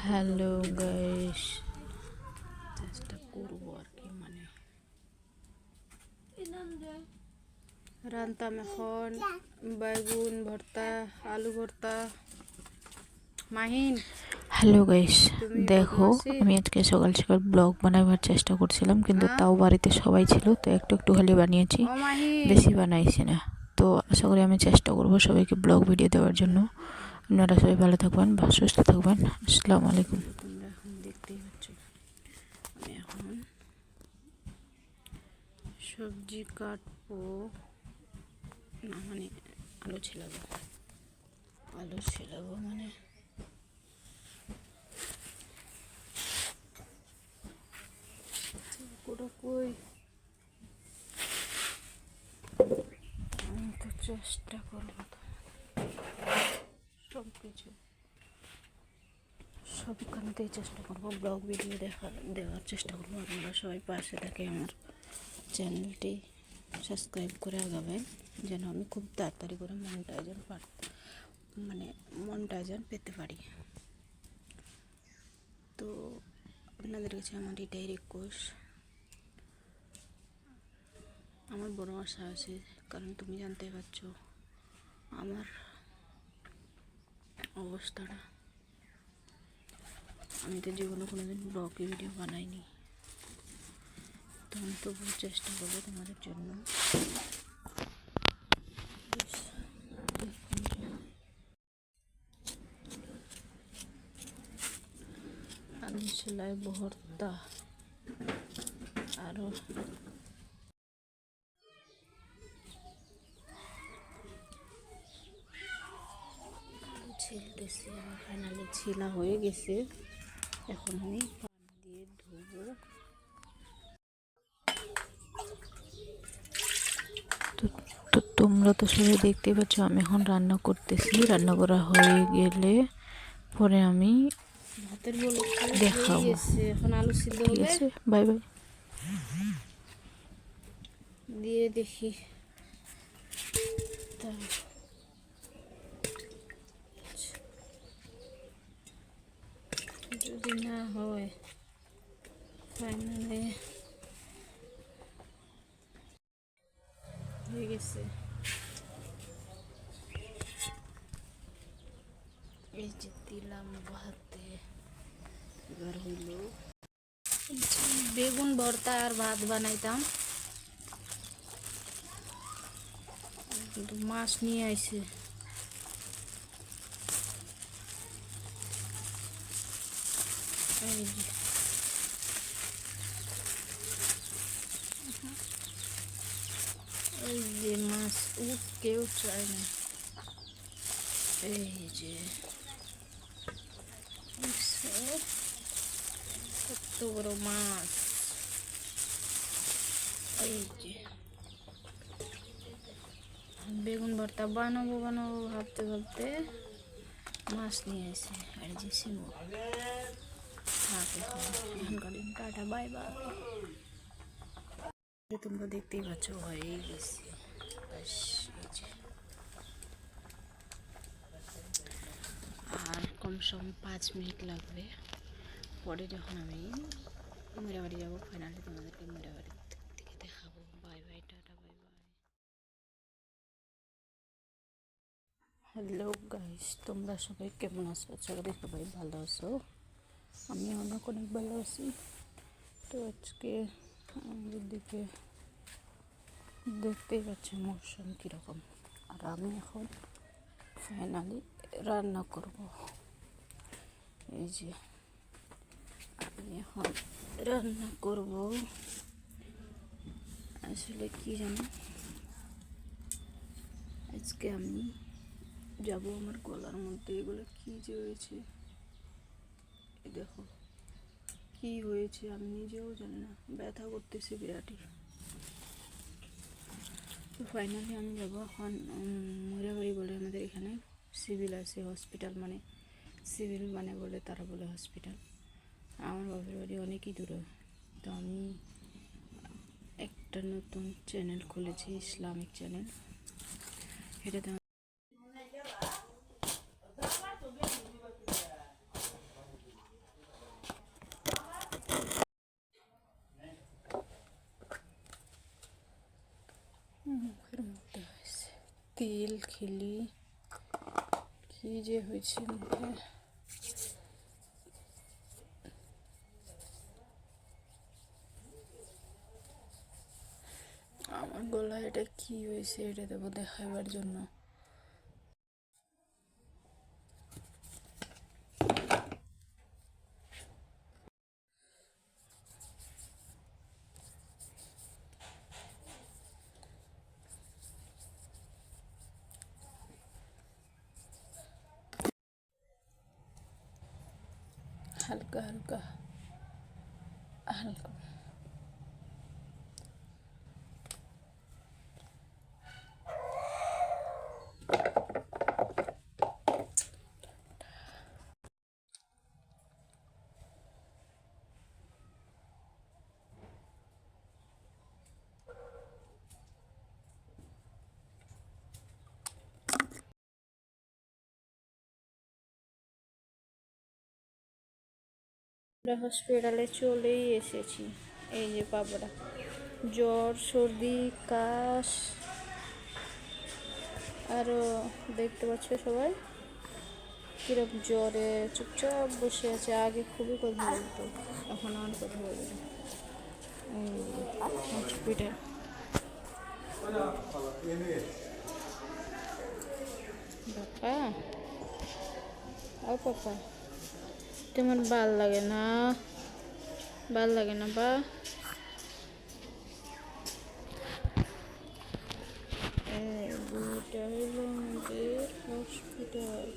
Hello guys, চেষ্টা করবো আর কি, মানে রান্তাম এখন বেগুন ভর্তা, আলু ভর্তা। মাহিন, হ্যালো গাইস, দেখো আমি আজকে সকাল সকাল ব্লগ বানাবার চেষ্টা করছিলাম, কিন্তু তাও বাড়িতে সবাই ছিল তো একটু একটু খালি বানিয়েছি, বেশি বানাইছি না। তো আশা করি আমি চেষ্টা করবো সবাইকে ব্লগ ভিডিও দেওয়ার জন্য। আপনারা সবাই ভালো থাকবেন, সুস্থ থাকবেন। আসসালামু আলাইকুম। তোমরা এখন দেখতেই পাচ্ছ আমি এখন সবজি কাটবো না, মানে আলু ছিলাবো মানে পুরো কই। আমি তো চেষ্টা করবো সবখানতেই চেষ্টা করবো ব্লগ ভিডিও দেওয়ার চেষ্টা করবো। আপনারা সবাই পাশে থাকে, আমার চ্যানেলটি সাবস্ক্রাইব করে আগাবেন, যেন আমি খুব তাড়াতাড়ি করে মনিটাইজেশন পেতে পারি। তো আপনাদের কাছে আমার এটাই রিকোয়েস্ট, আমার বড় আশা আছে, কারণ তুমি জানতে পারছো আমার অবস্থাটা। আমি তো জীবনে কোনোদিন ব্লগ ভিডিও বানাইনি, তো আমি তবুও চেষ্টা করবো তোমাদের জন্য। আলু সেলাই ভর্তা আরও ছিলতেছি। আমার ফাইনালি ছিলা হয়ে গেছে, এখন আমি পানি দিয়ে ধুবো। তো তোমরা তো সবাই দেখতেই পাচ্ছ আমি এখন রান্না করতেছি। রান্না করা হয়ে গেলে পরে আমি দেখাবো। এখন আলু সিদ্ধ হবে, বাই বাই দিয়ে দেখি। যদি না হয় ফাইনালি হয়ে গেছে। এই যে দিলাম ভাতে, এবার হইল বেগুন ভর্তা আর ভাত বানাইতাম, কিন্তু মাছ নিয়ে আইছে। এই যে মাছ কেউ চায় না। এই যে কত বড় মাছ। এই যে বেগুন ভর্তা বানাবো ভাবতে ভাবতে মাছ নিয়ে আসে। আর যে সিমু টাটা, বাই বাই। তোমরা দেখতেই পাচ্ছ হয়ে গেছে। আর কমসম 5 মিনিট লাগবে। পরে যখন আমি মেরা বাড়ি যাবো, ফাইনালি তোমাদেরকে মেরা বাড়ি থেকে দেখাবো। Bye bye, tata, bye bye. Hello guys, তোমরা সবাই কেমন আছো? আশা করি সবাই ভালো আছো, আমি অনেক ভালো আছি। তো আজকে আমাদের দিকে দেখতেই পাচ্ছি মৌসুম কীরকম, আর আমি এখন ফাইনালি রান্না করব। এই যে আমি এখন রান্না করব। আসলে কি জানো, আজকে আমি যাব আমার গলার মধ্যে এগুলো কি যে হয়েছে, দেখো কি হয়েছে আমি নিজেও জানি না, ব্যথা করতেছে বিরাটই। তো ফাইনালি আমি যাবো এখন ময়রাবাড়ি বলে আমাদের এখানে সিভিল আছে, হসপিটাল মানে সিভিল মানে বলে তারা বলে হসপিটাল। আমার বাপের বাড়ি অনেকই দূরে। তো আমি একটা নতুন চ্যানেল খুলেছি, ইসলামিক চ্যানেল। এটাতে মুখের মধ্যে হয়েছে তিল খিলি, কি যে হয়েছে মুখে। আমার গলায় এটা কি হয়েছে, এটা দেবো দেখাবার জন্য। হালকা হালকা হালকা আমরা হসপিটালে চলেই এসেছি। এই যে বাবারা, জ্বর সর্দি কাশ, আরও দেখতে পাচ্ছ সবাই কিরকম জ্বরে চুপচাপ বসে আছে। আগে খুবই কথা বলতো, এখন আর কথা বলবে না। হসপিটাল বাপা, ও পাপা, তোমার ভাল লাগে না? ভাল লাগে না বা? এটা হলো আমাদের হসপিটাল।